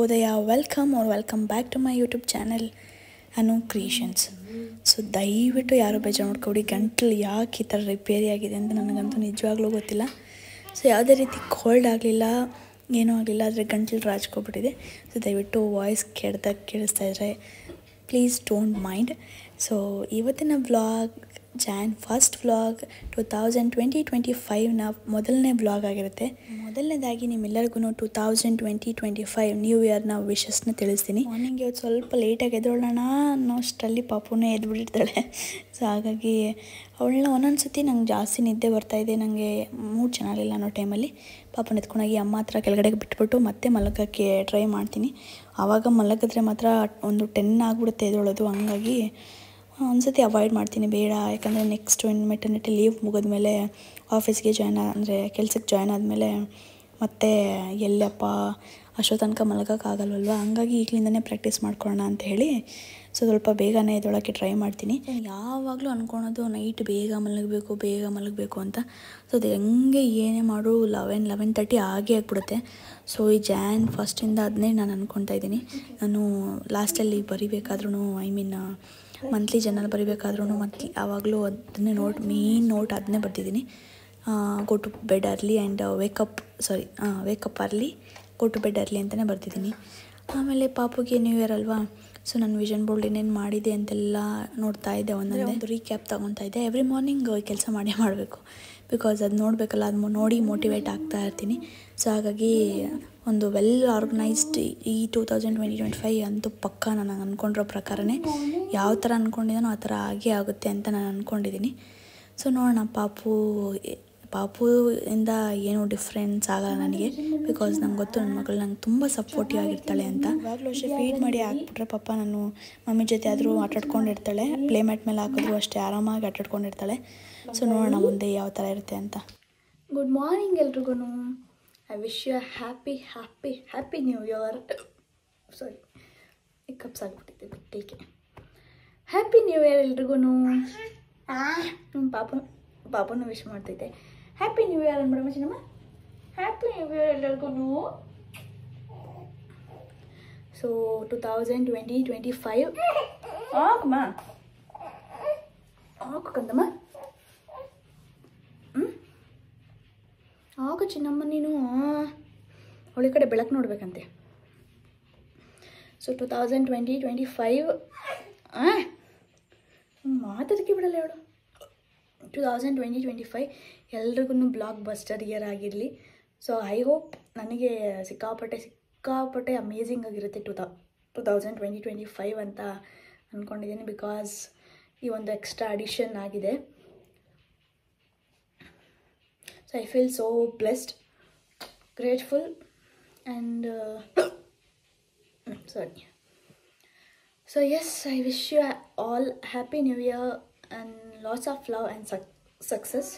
ಶುಭೋದಯ. Welcome back to my YouTube channel Anu creations. So ದಯವಿಟ್ಟು ಯಾರು ಬೇಜಾರು ಮಾಡ್ಕೊಬಿಡಿ. ಗಂಟಲು ಯಾಕೆ ಈ ಥರ ರಿಪೇರಿ ಆಗಿದೆ ಅಂತ ನನಗಂತೂ ನಿಜವಾಗ್ಲೂ ಗೊತ್ತಿಲ್ಲ. ಸೊ ಯಾವುದೇ ರೀತಿ ಕೋಲ್ಡ್ ಆಗಲಿಲ್ಲ, ಏನೂ ಆಗಲಿಲ್ಲ, ಆದರೆ ಗಂಟಲು ರಾಜ್ಕೊಬಿಟ್ಟಿದೆ. ಸೊ ದಯವಿಟ್ಟು ವಾಯ್ಸ್ ಕೇಳಿಸ್ತಾ ಇದ್ದರೆ ಪ್ಲೀಸ್ ಡೋಂಟ್ ಮೈಂಡ್. ಸೊ ಇವತ್ತಿನ ವ್ಲಾಗ್ ಜಾನ್ ಫಸ್ಟ್ ವ್ಲಾಗ್ 2025ನ ಮೊದಲನೇ ವ್ಲಾಗ್ ಆಗಿರುತ್ತೆ. ಮೊದಲನೇದಾಗಿ ನಿಮ್ಮೆಲ್ಲರಿಗೂ 2025 ನ್ಯೂ ಇಯರ್ನ ವಿಶಸ್ನ ತಿಳಿಸ್ತೀನಿ. ಮಾರ್ನಿಂಗ್ ಇವತ್ತು ಸ್ವಲ್ಪ ಲೇಟಾಗಿ ಎದ್ದೋಳೋಣ ಅನ್ನೋ ಅಷ್ಟರಲ್ಲಿ ಪಾಪುನೇ ಎದ್ಬಿಟ್ಟಿರ್ತಾಳೆ. ಸೊ ಹಾಗಾಗಿ ಅವಳನ್ನ ಒಂದೊಂದು ಸತಿ ನಂಗೆ ಜಾಸ್ತಿ ನಿದ್ದೆ ಬರ್ತಾಯಿದೆ, ನನಗೆ ಮೂಡ್ ಚೆನ್ನಾಗಿಲ್ಲ ಅನ್ನೋ ಟೈಮಲ್ಲಿ ಪಾಪನ ಎತ್ಕೊಂಡೋಗಿ ಅಮ್ಮ ಹತ್ರ ಕೆಳಗಡೆಗೆ ಬಿಟ್ಬಿಟ್ಟು ಮತ್ತೆ ಮಲಗೋಕ್ಕೆ ಟ್ರೈ ಮಾಡ್ತೀನಿ. ಆವಾಗ ಮಲಗಿದ್ರೆ ಮಾತ್ರ ಒಂದು 10 ಆಗಿಬಿಡುತ್ತೆ ಎದ್ದೋಳೋದು. ಹಂಗಾಗಿ ಒಂದ್ಸತಿ ಅವಾಯ್ಡ್ ಮಾಡ್ತೀನಿ, ಬೇಡ. ಯಾಕಂದರೆ ನೆಕ್ಸ್ಟ್ ಮೆಟರ್ನಿಟಿ ಲೀವ್ ಮುಗಿದ್ಮೇಲೆ ಆಫೀಸ್ಗೆ ಕೆಲಸಕ್ಕೆ ಜಾಯ್ನ್ ಆದಮೇಲೆ ಮತ್ತೆ ಎಲ್ಲಪ್ಪ ಅಷ್ಟೋ ತನಕ ಮಲಗೋಕ್ಕಾಗಲ್ವಲ್ವ. ಹಂಗಾಗಿ ಈಗಲಿಂದನೇ ಪ್ರಾಕ್ಟೀಸ್ ಮಾಡ್ಕೊಳ್ಳೋಣ ಅಂತ ಹೇಳಿ ಸ್ವಲ್ಪ ಬೇಗನೆ ಎದ್ದೊಳಕ್ಕೆ ಟ್ರೈ ಮಾಡ್ತೀನಿ. ಯಾವಾಗಲೂ ಅಂದ್ಕೊಳೋದು ನೈಟ್ ಬೇಗ ಮಲಗಬೇಕು ಅಂತ. ಸೊ ಅದು ಹೆಂಗೆ ಏನೇ ಮಾಡು 11:30 ಆಗಿಬಿಡುತ್ತೆ. ಸೊ ಈ ಜಾನ್ ಫಸ್ಟಿಂದ ಅದನ್ನೇ ನಾನು ಅಂದ್ಕೊತಾ ಇದ್ದೀನಿ. ನಾನು ಲಾಸ್ಟಲ್ಲಿ ಬರಿಬೇಕಾದ್ರೂ ಮಂತ್ಲಿ ಜರ್ನಲ್ ಬರಿಬೇಕಾದ್ರೂ ಆವಾಗಲೂ ಅದನ್ನೇ ಮೇನ್ ನೋಟ್ ಅದನ್ನೇ ಬರ್ತಿದ್ದೀನಿ. Go to bed early and wake up early, go to bed early ಅಂತಲೇ ಬರ್ತಿದ್ದೀನಿ. ಆಮೇಲೆ ಪಾಪುಗೆ ನ್ಯೂ ಇಯರ್ ಅಲ್ವಾ, ಸೊ ನಾನು ವಿಷನ್ ಬೋರ್ಡ್ ಏನೇನು ಮಾಡಿದೆ ಅಂತೆಲ್ಲ ನೋಡ್ತಾ ಇದ್ದೆ, ಒಂದು ರೀಕ್ಯಾಪ್ ತೊಗೊತಾ ಇದ್ದೆ. ಎವ್ರಿ ಮಾರ್ನಿಂಗ್ ಕೆಲಸ ಮಾಡಬೇಕು, ಬಿಕಾಸ್ ಅದು ನೋಡಬೇಕಲ್ಲ, ಅದು ನೋಡಿ ಮೋಟಿವೇಟ್ ಆಗ್ತಾ ಇರ್ತೀನಿ. ಸೊ ಹಾಗಾಗಿ ಒಂದು ವೆಲ್ ಆರ್ಗನೈಸ್ಡ್ ಈ 2025 ಅಂತೂ ಪಕ್ಕ ನಾನು ಅಂದ್ಕೊಂಡಿರೋ ಪ್ರಕಾರನೇ ಯಾವ ಥರ ಅಂದ್ಕೊಂಡಿದ್ದಾನೋ ಆ ಥರ ಆಗೇ ಆಗುತ್ತೆ ಅಂತ ನಾನು ಅಂದ್ಕೊಂಡಿದ್ದೀನಿ. ಸೊ ನೋಡೋಣ, ಪಾಪುಯಿಂದ ಏನೂ ಡಿಫ್ರೆನ್ಸ್ ಆಗಲ್ಲ ನನಗೆ, ಬಿಕಾಸ್ ನಂಗೆ ಗೊತ್ತು ನನ್ನ ಮಗಳು ನಂಗೆ ತುಂಬ ಸಪೋರ್ಟಿವ್ ಆಗಿರ್ತಾಳೆ ಅಂತ. ಇವಾಗಲೂ ಅಷ್ಟೇ ಫೀಡ್ ಮಾಡಿ ಹಾಕ್ಬಿಟ್ರೆ ಪಾಪ ನಾನು ಮಮ್ಮಿ ಜೊತೆ ಆದರೂ ಆಟಾಡ್ಕೊಂಡಿರ್ತಾಳೆ. ಪ್ಲೇ ಮ್ಯಾಟ್ ಮೇಲೆ ಹಾಕಿದ್ರು ಅಷ್ಟೇ ಆರಾಮಾಗಿ ಆಟಾಡ್ಕೊಂಡಿರ್ತಾಳೆ. ಸೊ ನೋಡೋಣ ಮುಂದೆ ಯಾವ ಥರ ಇರುತ್ತೆ ಅಂತ. ಗುಡ್ ಮಾರ್ನಿಂಗ್ ಎಲ್ರಿಗೂ. I wish you happy new year. Sorry, ಕಪ್ಸ್ ಆಗಿಬಿಟ್ಟಿದ್ದೆ ಬಿಟ್ಟಿಗೆ. ಹ್ಯಾಪಿ ನ್ಯೂ ಇಯರ್ ಎಲ್ರಿಗೂ. ಪಾಪನು ವಿಶ್ ಮಾಡ್ತೈತೆ. ಹ್ಯಾಪಿ ನ್ಯೂ ಇಯರ್ ಅನ್ಬಿಡಮ್ಮ ಚಿನ್ನಮ್ಮ. ಹ್ಯಾಪಿ ನ್ಯೂ ಇಯರ್ ಎಲ್ಲರಿಗೂ. ಸೊ 2025 ಆಕಮ್ಮ ಕಂದಮ್ಮ. ಆಗ ಚಿನ್ನಮ್ಮ ನೀನು ಅವಳಿ ಕಡೆ ಬೆಳಕು ನೋಡ್ಬೇಕಂತೆ. ಸೊ 2025 ಮಾತಾಡಕ್ಕೆ ಬಿಡಲ್ಲ ಅವಳು. 2025 ಎಲ್ರಿಗೂ ಬ್ಲಾಕ್ ಬಸ್ಟರ್ ಇಯರ್ ಆಗಿರಲಿ. ಸೊ ಐ ಹೋಪ್ ನನಗೆ ಸಿಕ್ಕಾಪಟ್ಟೆ ಅಮೇಝಿಂಗ್ ಆಗಿರುತ್ತೆ 2025 ಅಂತ ಅಂದ್ಕೊಂಡಿದ್ದೀನಿ. ಬಿಕಾಸ್ ಈ ಒಂದು ಎಕ್ಸ್ಟ್ರಾ ಅಡಿಷನ್ ಆಗಿದೆ. So I feel so blessed, grateful and sorry. So yes, I wish you all happy new year and lots of love and success.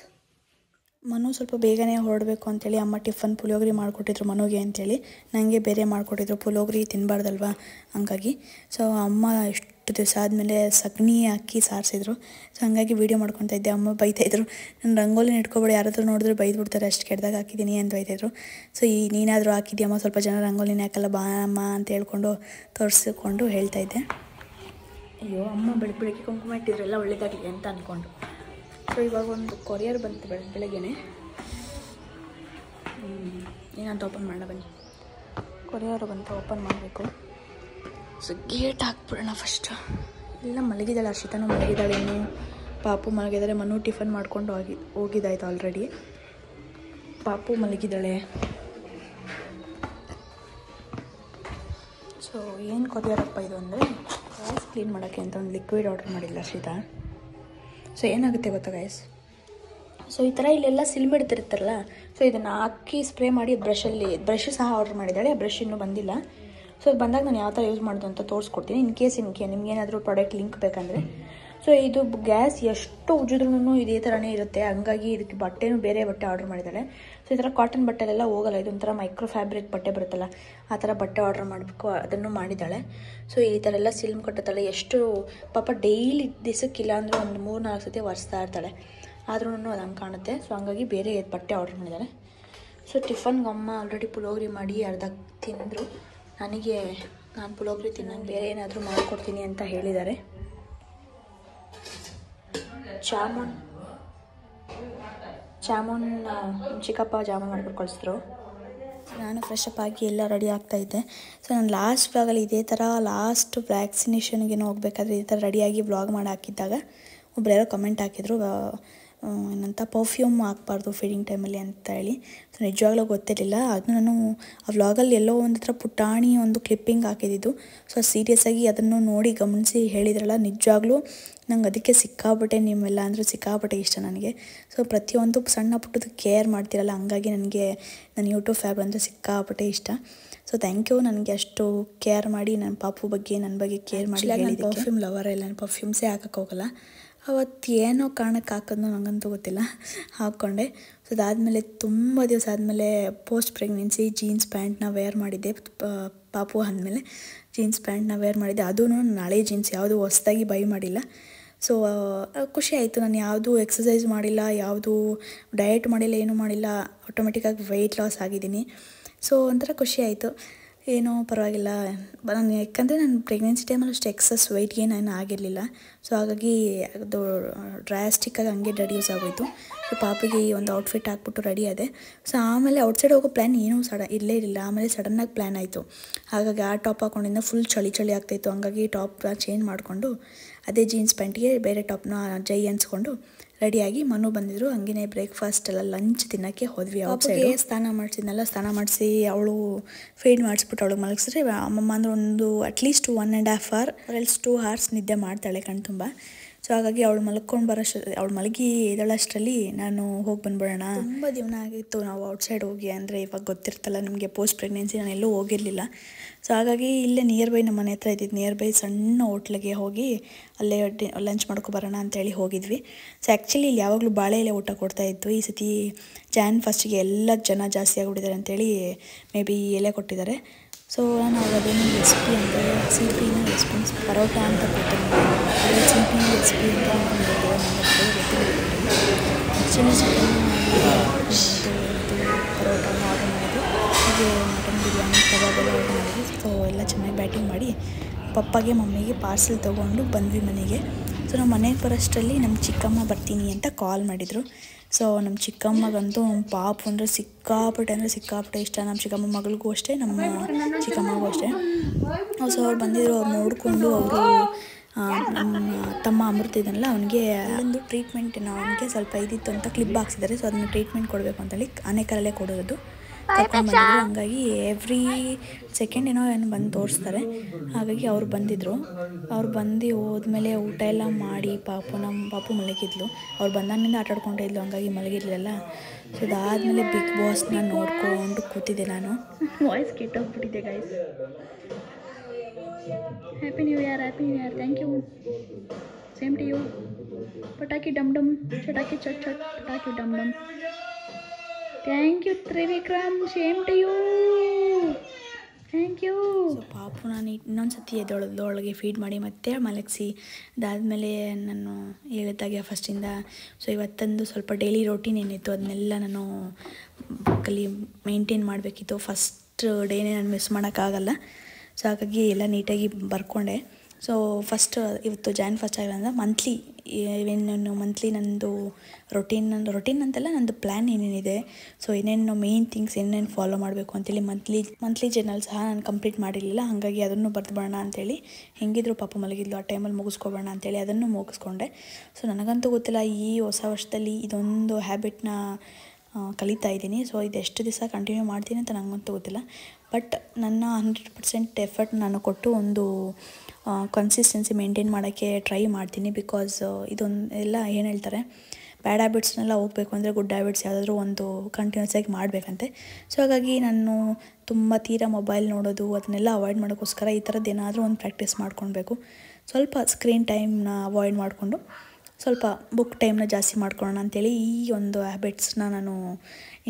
ಮನು ಸ್ವಲ್ಪ ಬೇಗನೆ ಹೊರಡಬೇಕು ಅಂತೇಳಿ ಅಮ್ಮ ಟಿಫನ್ ಪುಳಿಯೋಗರೆ ಮಾಡಿಕೊಟ್ಟಿದ್ರು ಮನುಗೆ ಅಂತೇಳಿ. ನನಗೆ ಬೇರೆ ಮಾಡಿಕೊಟ್ಟಿದ್ರು, ಪುಳಿಯೋಗರೆ ತಿನ್ನಬಾರ್ದಲ್ವ ಹಂಗಾಗಿ. ಸೊ ಅಮ್ಮ ಎಷ್ಟು ದಿವಸ ಆದಮೇಲೆ ಸಗಣಿ ಹಾಕಿ ಸಾರಿಸಿದ್ರು. ಸೊ ಹಂಗಾಗಿ ವೀಡಿಯೋ ಮಾಡ್ಕೊತಾ ಇದ್ದೆ. ಅಮ್ಮ ಬೈತಾಯಿದ್ರು, ನಾನು ರಂಗೋಲಿನ ಇಟ್ಕೊಬೇಡಿ, ಯಾರಾದರೂ ನೋಡಿದ್ರೆ ಬೈದ್ಬಿಡ್ತಾರೆ, ಅಷ್ಟು ಕೆಟ್ಟದಾಗ ಹಾಕಿದ್ದೀನಿ ಅಂತ ಬೈತಾಯಿದ್ರು. ಸೊ ನೀನಾದರೂ ಹಾಕಿದ್ಯಮ್ಮ, ಸ್ವಲ್ಪ ಜನ ರಂಗೋಲಿನ ಹಾಕಲ್ಲ ಬಾ ಅಮ್ಮ ಅಂತ ಹೇಳ್ಕೊಂಡು ತೋರಿಸ್ಕೊಂಡು ಹೇಳ್ತಾಯಿದ್ದೆ. ಅಯ್ಯೋ ಅಮ್ಮ ಬೆಳಗ್ಗೆ ಕುಂಕುಮ ಇಟ್ಟಿದ್ರೆಲ್ಲ ಒಳ್ಳೇದಾಗಲಿ ಅಂತ ಅಂದ್ಕೊಂಡು. ಸೊ ಇವಾಗ ಒಂದು ಕೊರಿಯರ್ ಬಂತು ಬೆಳಗ್ಗೆನೆ. ಏನಂತ ಓಪನ್ ಮಾಡೋಣ ಬನ್ನಿ. ಕೊರಿಯರ್ ಬಂತು, ಓಪನ್ ಮಾಡಬೇಕು. ಸೊ ಗೇಟ್ ಹಾಕ್ಬಿಡೋಣ ಫಸ್ಟ್. ಎಲ್ಲ ಮಲಗಿದ್ದಾಳೆ, ಹರ್ಷಿತಾನು ಮಲಗಿದ್ದಾಳೆ, ಇನ್ನು ಪಾಪು ಮಲಗಿದ್ದಾರೆ. ಮನು ಟಿಫನ್ ಮಾಡ್ಕೊಂಡು ಹೋಗಿದ್ದಾಯ್ತು ಆಲ್ರೆಡಿ. ಪಾಪು ಮಲಗಿದ್ದಾಳೆ. ಸೊ ಏನು ಕೊರಿಯರಪ್ಪ ಇದು ಅಂದರೆ ಗ್ಯಾಸ್ ಕ್ಲೀನ್ ಮಾಡೋಕ್ಕೆ ಅಂತ ಒಂದು ಲಿಕ್ವಿಡ್ ಆರ್ಡರ್ ಮಾಡಿಲ್ಲ ಹರ್ಷಿತಾ. ಸೊ ಏನಾಗುತ್ತೆ ಗೊತ್ತಾ ಗೈಸ್, ಸೊ ಈ ಥರ ಇಲ್ಲೆಲ್ಲ ಸಿಲ್ಮಿಡ್ತಿರ್ತಾರಲ್ಲ, ಸೊ ಇದನ್ನು ಹಾಕಿ ಸ್ಪ್ರೇ ಮಾಡಿ ಬ್ರಷ್ ಸಹ ಆರ್ಡರ್ ಮಾಡಿದ್ದಾಳೆ. ಆ ಬ್ರಷ್ ಇನ್ನೂ ಬಂದಿಲ್ಲ. ಸೊ ಅದು ಬಂದಾಗ ನಾನು ಯಾವ ಥರ ಯೂಸ್ ಮಾಡೋದು ಅಂತ ತೋರಿಸ್ಕೊಡ್ತೀನಿ. ಇನ್ ಕೇಸ್ ನಿಮ್ಗೇನಾದರೂ ಪ್ರಾಡಕ್ಟ್ ಲಿಂಕ್ ಬೇಕಂದರೆ. ಸೊ ಇದು ಗ್ಯಾಸ್ ಎಷ್ಟು ಉಜ್ಜಿದ್ರೂ ಇದೇ ಥರನೇ ಇರುತ್ತೆ. ಹಂಗಾಗಿ ಇದಕ್ಕೆ ಬಟ್ಟೆನೂ ಬೇರೆ ಬಟ್ಟೆ ಆರ್ಡರ್ ಮಾಡಿದ್ದಾಳೆ. ಸೊ ಈ ಥರ ಕಾಟನ್ ಬಟ್ಟೆಲೆಲ್ಲ ಹೋಗಲ್ಲ, ಇದೊಂಥರ ಮೈಕ್ರೋ ಫ್ಯಾಬ್ರಿಕ್ ಬಟ್ಟೆ ಬರುತ್ತಲ್ಲ, ಆ ಥರ ಬಟ್ಟೆ ಆರ್ಡರ್ ಮಾಡಬೇಕು, ಅದನ್ನು ಮಾಡಿದ್ದಾಳೆ. ಸೊ ಈ ಥರ ಎಲ್ಲ ಸಿಲ್ಮ್ ಕಟ್ಟುತ್ತಲ್ಲ, ಎಷ್ಟು ಪಾಪ ಡೈಲಿ ದಿವಸಕ್ಕಿಲ್ಲ ಅಂದರೆ ಒಂದು 3-4 ಸತಿ ಒರೆಸ್ತಾ ಇರ್ತಾಳೆ. ಆದ್ರೂ ಅದು ಹಂಗೆ ಕಾಣುತ್ತೆ. ಸೊ ಹಂಗಾಗಿ ಬೇರೆ ಬಟ್ಟೆ ಆರ್ಡರ್ ಮಾಡಿದ್ದಾಳೆ. ಸೊ ಟಿಫನ್ಗೆ ಅಮ್ಮ ಆಲ್ರೆಡಿ ಪುಳಿಯೋಗರೆ ಮಾಡಿ ಅರ್ಧ ತಿಂದರು. ನಾನು ಪುಳಿಯೋಗರೆ ತಿನ್ನಂಗೆ ಬೇರೆ ಏನಾದರೂ ಮಾಡಿಕೊಡ್ತೀನಿ ಅಂತ ಹೇಳಿದ್ದಾರೆ. ಜಾಮೂನ್ ಚಿಕ್ಕಪ್ಪ ಜಾಮೂನ್ ಮಾಡ್ಕೊಂಡು ಕಳಿಸಿದ್ರು. ನಾನು ಫ್ರೆಶ್ ಅಪ್ ಆಗಿ ಎಲ್ಲ ರೆಡಿ ಆಗ್ತಾಯಿದ್ದೆ. ಸೊ ನಾನು ಲಾಸ್ಟ್ ವ್ಲಾಗಲ್ಲಿ ಇದೇ ಥರ ಲಾಸ್ಟ್ ವ್ಯಾಕ್ಸಿನೇಷನ್ಗೆ ಹೋಗ್ಬೇಕಾದ್ರೆ ಇದೇ ಥರ ರೆಡಿಯಾಗಿ ವ್ಲಾಗ್ ಮಾಡಿ ಹಾಕಿದ್ದಾಗ ಒಬ್ರು ಯಾರೋ ಕಮೆಂಟ್ ಹಾಕಿದ್ರು, ಏನಂತ ಪರ್ಫ್ಯೂಮ್ ಹಾಕ್ಬಾರ್ದು ಫೀಡಿಂಗ್ ಟೈಮಲ್ಲಿ ಅಂತ ಹೇಳಿ. ಸೊ ನಿಜವಾಗ್ಲೂ ಗೊತ್ತಿರಲಿಲ್ಲ. ಅದು ನಾನು ಆ ವ್ಲಾಗಲ್ಲಿ ಎಲ್ಲೋ ಒಂದು ಥರ ಪುಟಾಣಿ ಒಂದು ಕ್ಲಿಪ್ಪಿಂಗ್ ಹಾಕಿದ್ದು. ಸೊ ಸೀರಿಯಸ್ಸಾಗಿ ಅದನ್ನು ನೋಡಿ ಗಮನಿಸಿ ಹೇಳಿದ್ರಲ್ಲ, ನಿಜವಾಗ್ಲೂ ನಂಗೆ ಅದಕ್ಕೆ ಸಿಕ್ಕಾಪಟ್ಟೆ ನಿಮ್ಮೆಲ್ಲ ಅಂದರೆ ಸಿಕ್ಕಾಪಟ್ಟೆ ಇಷ್ಟ ನನಗೆ. ಸೊ ಪ್ರತಿಯೊಂದು ಸಣ್ಣ ಪುಟ್ಟದ ಕೇರ್ ಮಾಡ್ತಿರಲ್ಲ, ಹಂಗಾಗಿ ನನಗೆ ನನ್ನ ಯೂಟ್ಯೂಬ್ ಫ್ಯಾಬ್ ಅಂದರೆ ಸಿಕ್ಕಾಪಟ್ಟೆ ಇಷ್ಟ. ಸೊ ಥ್ಯಾಂಕ್ ಯು, ನನಗೆ ಅಷ್ಟು ಕೇರ್ ಮಾಡಿ ನನ್ನ ಪಾಪು ಬಗ್ಗೆ ನನ್ನ ಬಗ್ಗೆ ಕೇರ್ ಮಾಡಿ. ನಾನು ಪರ್ಫ್ಯೂಮ್ ಲವರ್ ಇಲ್ಲ, ನಾನು ಪರ್ಫ್ಯೂಮ್ಸೇ ಹಾಕೋಕ್ಕೆ ಹೋಗಲ್ಲ. ಅವತ್ತು ಏನೋ ಕಾರಣಕ್ಕೆ ಹಾಕೋದು ನನಗಂತೂ ಗೊತ್ತಿಲ್ಲ, ಹಾಕ್ಕೊಂಡೆ. ಸೊ ಅದಾದಮೇಲೆ ತುಂಬ ದಿವಸ ಆದಮೇಲೆ ಪೋಸ್ಟ್ ಪ್ರೆಗ್ನೆನ್ಸಿ ಜೀನ್ಸ್ ಪ್ಯಾಂಟ್ನ ವೇರ್ ಮಾಡಿದ್ದೆ. ಪಾಪು ಆದಮೇಲೆ ಜೀನ್ಸ್ ಪ್ಯಾಂಟ್ನ ವೇರ್ ಮಾಡಿದ್ದೆ. ಅದೂ ನಾಳೆ ಜೀನ್ಸ್, ಯಾವುದು ಹೊಸ್ದಾಗಿ ಬೈ ಮಾಡಿಲ್ಲ. ಸೊ ಖುಷಿ ಆಯಿತು. ನಾನು ಯಾವುದೂ ಎಕ್ಸಸೈಸ್ ಮಾಡಿಲ್ಲ, ಯಾವುದೂ ಡಯಟ್ ಮಾಡಿಲ್ಲ, ಏನೂ ಮಾಡಿಲ್ಲ. ಆಟೋಮೆಟಿಕ್ಕಾಗಿ ವೆಯ್ಟ್ ಲಾಸ್ ಆಗಿದ್ದೀನಿ. ಸೊ ಒಂಥರ ಖುಷಿ ಆಯಿತು. ಏನೋ ಪರವಾಗಿಲ್ಲ. ನಾನು ಯಾಕಂದರೆ ನಾನು ಪ್ರೆಗ್ನೆನ್ಸಿ ಟೈಮಲ್ಲಿ ಅಷ್ಟು ಎಕ್ಸಸ್ ವೆಯ್ಟ್ ಗೇನ್ ಏನು ಆಗಿರಲಿಲ್ಲ. ಸೊ ಹಾಗಾಗಿ ಅದು ಡ್ರಾಸ್ಟಿಕ್ಕಾಗಿ ಹಂಗೆ ರೆಡ್ಯೂಸ್ ಆಗೋಯಿತು. ಸೊ ಪಾಪಿಗೆ ಒಂದು ಔಟ್ಫಿಟ್ ಹಾಕ್ಬಿಟ್ಟು ರೆಡಿ ಆದೆ. ಸೊ ಆಮೇಲೆ ಔಟ್ಸೈಡ್ ಹೋಗೋ ಪ್ಲ್ಯಾನ್ ಏನೂ ಇರಲೇ ಇರಲಿಲ್ಲ. ಆಮೇಲೆ ಸಡನ್ನಾಗಿ ಪ್ಲ್ಯಾನ್ ಆಯಿತು. ಹಾಗಾಗಿ ಆ ಟಾಪ್ ಹಾಕ್ಕೊಂಡಿಂದ ಫುಲ್ ಚಳಿ ಆಗ್ತಾಯಿತ್ತು. ಹಂಗಾಗಿ ಟಾಪ್ ಚೇಂಜ್ ಮಾಡಿಕೊಂಡು ಅದೇ ಜೀನ್ಸ್ ಪ್ಯಾಂಟಿಗೆ ಬೇರೆ ಟಾಪ್ನ ಜೈ ಅನ್ಸ್ಕೊಂಡು ರೆಡಿಯಾಗಿ ಮನು ಬಂದಿದ್ರು. ಹಂಗೆ ಬ್ರೇಕ್ಫಾಸ್ಟ್ ಎಲ್ಲ ಲಂಚ್ ತಿನ್ನೋಕ್ಕೆ ಹೋದ್ವಿ. ಔಟ್ಸೈಡ್ಗೆ ಸ್ನಾನ ಮಾಡಿಸಿ ಅವಳು ಫೀಡ್ ಮಾಡಿಸ್ಬಿಟ್ಟು ಅವಳಿಗೆ ಮಲಗಿಸಿದ್ರೆ ಅಮ್ಮಮ್ಮ ಅಂದರೆ ಒಂದು ಅಟ್ಲೀಸ್ಟ್ 1.5 hour ಎಲ್ಸ್ 2 hours ನಿದ್ದೆ ಮಾಡ್ತಾಳೆ ಕಣ್ ತುಂಬ. ಸೊ ಹಾಗಾಗಿ ಅವಳು ಅವಳು ಮಲಗಿ ಎದ್ದೇಳೋಷ್ಟರಲ್ಲಿ ನಾನು ಹೋಗಿ ಬಂದ್ಬಿಡೋಣ. ತುಂಬ ದಿನ ಆಗಿತ್ತು ನಾವು ಔಟ್ಸೈಡ್ ಹೋಗಿ. ಅಂದರೆ ಇವಾಗ ಗೊತ್ತಿರ್ತಲ್ಲ ನಿಮಗೆ, ಪೋಸ್ಟ್ ಪ್ರೆಗ್ನೆನ್ಸಿ ನಾನು ಎಲ್ಲೂ ಹೋಗಿರಲಿಲ್ಲ. ಸೊ ಹಾಗಾಗಿ ಇಲ್ಲೇ ನಿಯರ್ ಬೈ ನಮ್ಮ ಮನೆ ಹತ್ರ ಇದ್ದಿದ್ದು ನಿಯರ್ ಬೈ ಸಣ್ಣ ಹೋಟ್ಲಿಗೆ ಹೋಗಿ ಅಲ್ಲೇ ಲಂಚ್ ಮಾಡ್ಕೊಬರೋಣ ಅಂತೇಳಿ ಹೋಗಿದ್ವಿ. ಸೊ ಆ್ಯಕ್ಚುಲಿ ಇಲ್ಲಿ ಯಾವಾಗಲೂ ಬಾಳೆ ಎಲೆ ಊಟ ಕೊಡ್ತಾಯಿತ್ತು. ಈ ಸತಿ Jan 1st ಎಲ್ಲ ಜನ ಜಾಸ್ತಿ ಆಗಿಬಿಟ್ಟಿದ್ದಾರೆ ಅಂತೇಳಿ ಮೇ ಬಿ ಎಲೆ ಕೊಟ್ಟಿದ್ದಾರೆ. ಸೊ ನಾನು ಅದೇನು ರೆಸಿಪಿ ಅಂದರೆ ಸಿಪಿನ ರೆಸಿಪಿ ಪರೋಟ ಅಂತ ಕೊಟ್ಟೆ. ಸಿಪಿ ರೆಸಿಪಿ ಅಂತ ಗೊತ್ತಿಲ್ಲ. ಚಿಲ್ಲಿ ಚಿಕನ್ ಪರೋಟನ ಆರ್ಡರ್ ಮಾಡಿದ್ವಿ. ಹಾಗೆ ಮಟನ್ ಬಿರಿಯಾನಿ ಕಬಾಬ್ ಎಲ್ಲ ಆರ್ಡರ್ ಮಾಡಿದ್ವಿ. ಸೊ ಎಲ್ಲ ಚೆನ್ನಾಗಿ ಬ್ಯಾಟಿಂಗ್ ಮಾಡಿ ಪಪ್ಪಗೆ ಮಮ್ಮಿಗೆ ಪಾರ್ಸೆಲ್ ತೊಗೊಂಡು ಬಂದ್ವಿ ಮನೆಗೆ. ಸೊ ನಾವು ಮನೆಗೆ ಬರೋಷ್ಟರಲ್ಲಿ ನಮ್ಮ ಚಿಕ್ಕಮ್ಮ ಬರ್ತೀನಿ ಅಂತ ಕಾಲ್ ಮಾಡಿದರು. ಸೊ ನಮ್ಮ ಚಿಕ್ಕಮ್ಮಗಂತೂ ನಮ್ಮ ಪಾಪು ಅಂದರೆ ಸಿಕ್ಕಾಪಟ್ಟೆ ಇಷ್ಟ. ನಮ್ಮ ಚಿಕ್ಕಮ್ಮ ಮಗಳಿಗೂ ಅಷ್ಟೇ, ನಮ್ಮ ಚಿಕ್ಕಮ್ಮಗೂ ಅಷ್ಟೇ. ಸೊ ಅವ್ರು ಬಂದಿದ್ರು. ಅವ್ರು ನೋಡಿಕೊಂಡು ಅವರು ನಮ್ಮ ತಮ್ಮ ಅಮೃತ ಇದನ್ನಲ್ಲ, ಅವನಿಗೆ ಒಂದು ಟ್ರೀಟ್ಮೆಂಟ್ ಅವನಿಗೆ ಸ್ವಲ್ಪ ಇದಿತ್ತು ಅಂತ ಕ್ಲಿಪ್ ಹಾಕ್ಸಿದ್ದಾರೆ. ಸೊ ಅದನ್ನು ಟ್ರೀಟ್ಮೆಂಟ್ ಕೊಡಬೇಕು ಅಂತೇಳಿ ಆನೆಕಲ್ಲೇ ಕೊಡೋದು ಕರ್ಕೊಂಡು ಬಂದಿದ್ರು. ಹಂಗಾಗಿ ಎವ್ರಿ ಸೆಕೆಂಡ್ ಏನೋ ಬಂದು ತೋರಿಸ್ತಾರೆ. ಹಾಗಾಗಿ ಅವ್ರು ಬಂದಿದ್ದರು. ಅವ್ರು ಬಂದು ಹೋದ್ಮೇಲೆ ಊಟ ಎಲ್ಲ ಮಾಡಿ ನಮ್ಮ ಪಾಪು ಮಲಗಿದ್ಲು. ಅವ್ರು ಬಂದಾಗಿನಿಂದ ಆಟ ಆಡ್ಕೊಂಡೇ ಇದ್ಲು, ಹಂಗಾಗಿ ಮಲಗಿರ್ಲಿಲ್ಲ. ಸೊ ಅದಾದಮೇಲೆ ಬಿಗ್ ಬಾಸ್ನ ನೋಡ್ಕೊಂಡು ಕೂತಿದ್ದೆ ನಾನು. ವಾಯ್ಸ್ ಕೆಟ್ಟೋಗ್ಬಿಟ್ಟಿದೆ guys. Happy new year thank you. Same to you. ಪಟಾಕಿ ಡಮ್ ಡಮ್, ಚಟಾಕಿ ಚಟ್ ಚಟ್, ಪಟಾಕಿ ಡಮ್ ಡಮ್. Thank you Trivikram, same to you. Thank you. So ಪಾಪು ನಾನು ಇನ್ನೊಂದು ಸತಿ ಎದ್ದೊಳಗೆ ಫೀಡ್ ಮಾಡಿ ಮತ್ತೆ ಮಲಗಿಸಿ ಅದಾದಮೇಲೆ ನಾನು ಹೇಳಿದ್ದಾಗೆ ಫಸ್ಟಿಂದ. ಸೊ ಇವತ್ತಂದು ಸ್ವಲ್ಪ ಡೈಲಿ ರೋಟೀನ್ ಏನಿತ್ತು ಅದನ್ನೆಲ್ಲ ನಾನು ಬುಕ್ಕಲ್ಲಿ ಮೇಂಟೈನ್ ಮಾಡಬೇಕಿತ್ತು. ಫಸ್ಟ್ ಡೇನೇ ನಾನು ಮಿಸ್ ಮಾಡೋಕ್ಕಾಗಲ್ಲ. ಸೊ ಹಾಗಾಗಿ ಎಲ್ಲ ನೀಟಾಗಿ ಬರ್ಕೊಂಡೆ. ಸೊ ಫಸ್ಟ್ ಇವತ್ತು Jan 1st ಆಗಿರೋದ್ರಿಂದ ಮಂತ್ಲಿ ನಂದು ರೊಟೀನ್ ಅಂತೆಲ್ಲ ನಂದು ಪ್ಲ್ಯಾನ್ ಏನೇನಿದೆ, ಸೊ ಏನೇನು ಮೇಯ್ನ್ ಥಿಂಗ್ಸ್ ಏನೇನು ಫಾಲೋ ಮಾಡಬೇಕು ಅಂತೇಳಿ ಮಂತ್ಲಿ ಜರ್ನಲ್ ಸಹ ನಾನು ಕಂಪ್ಲೀಟ್ ಮಾಡಿರಲಿಲ್ಲ. ಹಾಗಾಗಿ ಅದನ್ನು ಬರೆದ್ಬಿಡೋಣ ಅಂತೇಳಿ, ಹೆಂಗಿದ್ರು ಪಾಪ ಮಲಗಿದ್ಲು ಆ ಟೈಮಲ್ಲಿ ಮುಗಿಸ್ಕೊಬೋಣ ಅಂತೇಳಿ ಅದನ್ನು ಮುಗಿಸ್ಕೊಂಡೆ. ಸೊ ನನಗಂತೂ ಗೊತ್ತಿಲ್ಲ, ಈ ಹೊಸ ವರ್ಷದಲ್ಲಿ ಇದೊಂದು ಹ್ಯಾಬಿಟ್ನ ಕಲಿತಾ ಇದ್ದೀನಿ. ಸೊ ಇದೆಷ್ಟು ದಿವಸ ಕಂಟಿನ್ಯೂ ಮಾಡ್ತೀನಿ ಅಂತ ನನಗಂತೂ ಗೊತ್ತಿಲ್ಲ. ಬಟ್ ನನ್ನ 100% ಎಫರ್ಟ್ ನಾನು ಕೊಟ್ಟು ಒಂದು ಕನ್ಸಿಸ್ಟೆನ್ಸಿ ಮೇಂಟೈನ್ ಮಾಡೋಕ್ಕೆ ಟ್ರೈ ಮಾಡ್ತೀನಿ. ಬಿಕಾಸ್ ಎಲ್ಲ ಏನು ಹೇಳ್ತಾರೆ, ಬ್ಯಾಡ್ ಹ್ಯಾಬಿಟ್ಸ್ನೆಲ್ಲ ಹೋಗಬೇಕು ಅಂದರೆ ಗುಡ್ ಹ್ಯಾಬಿಟ್ಸ್ ಯಾವುದಾದ್ರೂ ಒಂದು ಕಂಟಿನ್ಯೂಸ್ ಆಗಿ ಮಾಡಬೇಕಂತೆ. ಸೊ ಹಾಗಾಗಿ ನಾನು ತೀರಾ ಮೊಬೈಲ್ ನೋಡೋದು ಅದನ್ನೆಲ್ಲ ಅವಾಯ್ಡ್ ಮಾಡೋಕ್ಕೋಸ್ಕರ ಈ ಥರದ್ದು ಏನಾದರೂ ಒಂದು ಪ್ರಾಕ್ಟೀಸ್ ಮಾಡ್ಕೊಳ್ಬೇಕು. ಸ್ವಲ್ಪ ಸ್ಕ್ರೀನ್ ಟೈಮ್ನ ಅವಾಯ್ಡ್ ಮಾಡಿಕೊಂಡು ಸ್ವಲ್ಪ ಬುಕ್ ಟೈಮ್ನ ಜಾಸ್ತಿ ಮಾಡ್ಕೊಳ್ಳೋಣ ಅಂತೇಳಿ ಈ ಒಂದು ಹ್ಯಾಬಿಟ್ಸ್ನ ನಾನು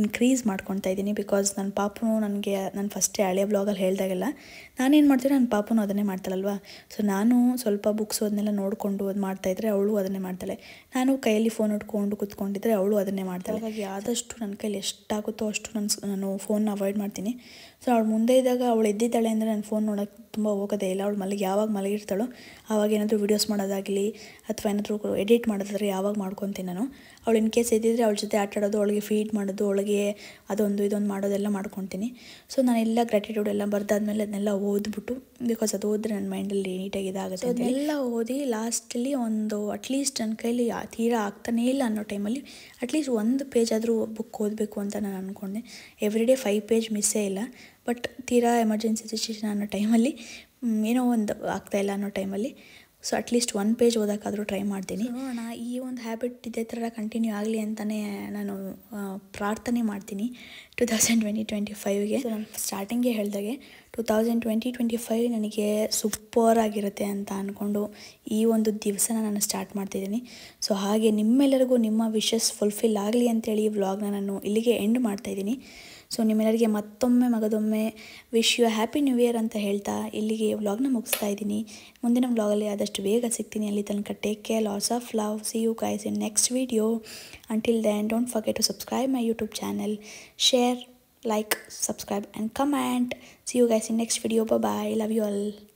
ಇನ್ಕ್ರೀಸ್ ಮಾಡ್ಕೊತಾ ಇದ್ದೀನಿ. ಬಿಕಾಸ್ ನನ್ನ ಪಾಪನು ನನಗೆ ನಾನು ಫಸ್ಟೇ ಹಳೆಯ ಬ್ಲಾಗಲ್ಲಿ ಹೇಳಿದಾಗೆಲ್ಲ ನಾನೇನು ಮಾಡ್ತೀನಿ, ನನ್ನ ಪಾಪನು ಅದನ್ನೇ ಮಾಡ್ತಾಳಲ್ವ. ಸೊ ನಾನು ಸ್ವಲ್ಪ ಬುಕ್ಸ್ ಅದನ್ನೆಲ್ಲ ನೋಡಿಕೊಂಡು ಅದು ಮಾಡ್ತಾಯಿದ್ರೆ ಅವಳು ಅದನ್ನೇ ಮಾಡ್ತಾಳೆ. ನಾನು ಕೈಯಲ್ಲಿ ಫೋನ್ ಇಟ್ಕೊಂಡು ಕೂತ್ಕೊಂಡಿದ್ರೆ ಅವಳು ಅದನ್ನೇ ಮಾಡ್ತಾಳೆ. ಹಾಗಾಗಿ ಆದಷ್ಟು ನನ್ನ ಕೈಲಿ ಎಷ್ಟಾಗುತ್ತೋ ಅಷ್ಟು ನಾನು ಫೋನ್ನ ಅವಾಯ್ಡ್ ಮಾಡ್ತೀನಿ. ಸೊ ಅವಳು ಮುಂದೆ ಇದ್ದಾಗ ಅವಳು ಎದ್ದಿದ್ದಾಳೆ ಅಂದರೆ ನಾನು ಫೋನ್ ನೋಡೋಕ್ಕೆ ತುಂಬ ಹೋಗೋದೇ ಇಲ್ಲ. ಅವಳು ಯಾವಾಗ ಮಲಗಿರ್ತಾಳೋ ಆವಾಗ ಏನಾದರೂ ವೀಡಿಯೋಸ್ ಮಾಡೋದಾಗಲಿ ಅಥವಾ ಏನಾದರೂ ಎಡಿಟ್ ಮಾಡೋದಾದ್ರೆ ಯಾವಾಗ ಮಾಡ್ಕೊತೀನಿ ನಾನು. ಅವಳು ಇನ್ ಕೇಸ್ ಎದ್ದಿದ್ರೆ ಅವಳ ಜೊತೆ ಆಟ ಆಡೋದು, ಅವಳಿಗೆ ಫೀಡ್ ಮಾಡೋದು, ಅವಳಿಗೆ ಅದೊಂದು ಇದೊಂದು ಮಾಡೋದೆಲ್ಲ ಮಾಡ್ಕೊತೀನಿ. ಸೊ ನಾನೆಲ್ಲ ಗ್ರ್ಯಾಟಿಟ್ಯೂಡ್ ಎಲ್ಲ ಬರೆದಾದ್ಮೇಲೆ ಅದನ್ನೆಲ್ಲ ಓದ್ಬಿಟ್ಟು, ಬಿಕಾಸ್ ಅದು ಓದಿದ್ರೆ ನನ್ನ ಮೈಂಡಲ್ಲಿ ನೀಟಾಗಿ ಇದಾಗುತ್ತೆ. ಅದನ್ನೆಲ್ಲ ಓದಿ ಲಾಸ್ಟಲ್ಲಿ ಒಂದು ಅಟ್ಲೀಸ್ಟ್ ನನ್ನ ಕೈಲಿ ತೀರಾ ಆಗ್ತಾನೇ ಇಲ್ಲ ಅನ್ನೋ ಟೈಮಲ್ಲಿ ಅಟ್ಲೀಸ್ಟ್ 1 ಪೇಜ್ ಆದರೂ ಬುಕ್ ಓದಬೇಕು ಅಂತ ನಾನು ಅಂದ್ಕೊಂಡೆ. ಎವ್ರಿ ಡೇ 5 ಪೇಜ್ ಮಿಸ್ಸೇ ಇಲ್ಲ. ಬಟ್ ತೀರಾ ಎಮರ್ಜೆನ್ಸಿ ಸಿಚುವೇಷನ್ ಅನ್ನೋ ಟೈಮಲ್ಲಿ ಏನೋ ಒಂದು ಆಗ್ತಾಯಿಲ್ಲ ಅನ್ನೋ ಟೈಮಲ್ಲಿ ಸೊ ಅಟ್ಲೀಸ್ಟ್ 1 ಪೇಜ್ ಓದೋಕ್ಕಾದರೂ ಟ್ರೈ ಮಾಡ್ತೀನಿ. ನೋಡೋಣ, ಈ ಒಂದು ಹ್ಯಾಬಿಟ್ ಇದೇ ಥರ ಕಂಟಿನ್ಯೂ ಆಗಲಿ ಅಂತಲೇ ನಾನು ಪ್ರಾರ್ಥನೆ ಮಾಡ್ತೀನಿ 2025ಗೆ. ಸೊ ನಾನು ಸ್ಟಾರ್ಟಿಂಗೇ ಹೇಳಿದಾಗೆ 2025 ನನಗೆ ಸೂಪರ್ ಆಗಿರುತ್ತೆ ಅಂತ ಅಂದ್ಕೊಂಡು ಈ ಒಂದು ದಿವಸನ ನಾನು ಸ್ಟಾರ್ಟ್ ಮಾಡ್ತಿದ್ದೀನಿ. ಸೊ ಹಾಗೆ ನಿಮ್ಮೆಲ್ಲರಿಗೂ ನಿಮ್ಮ ವಿಶಸ್ ಫುಲ್ಫಿಲ್ ಆಗಲಿ ಅಂತೇಳಿ ಈ ವ್ಲಾಗ್ನ ನಾನು ಇಲ್ಲಿಗೆ ಎಂಡ್ ಮಾಡ್ತಾಯಿದ್ದೀನಿ. ಸೊ ನಿಮ್ಮೆಲ್ಲರಿಗೆ ಮಗದೊಮ್ಮೆ wish you happy new year ಅಂತ ಹೇಳ್ತಾ ಇಲ್ಲಿಗೆ ವ್ಲಾಗ್ನ ಮುಗಿಸ್ತಾ ಇದ್ದೀನಿ. ಮುಂದಿನ ವ್ಲಾಗಲ್ಲಿ ಆದಷ್ಟು ಬೇಗ ಸಿಗ್ತೀನಿ. ಅಲ್ಲಿ ತನಕ take care, lots of love, see you guys in next video. Until then don't forget to subscribe my YouTube channel, share, like, subscribe and comment. See you guys in next video. Bye bye. Love you all.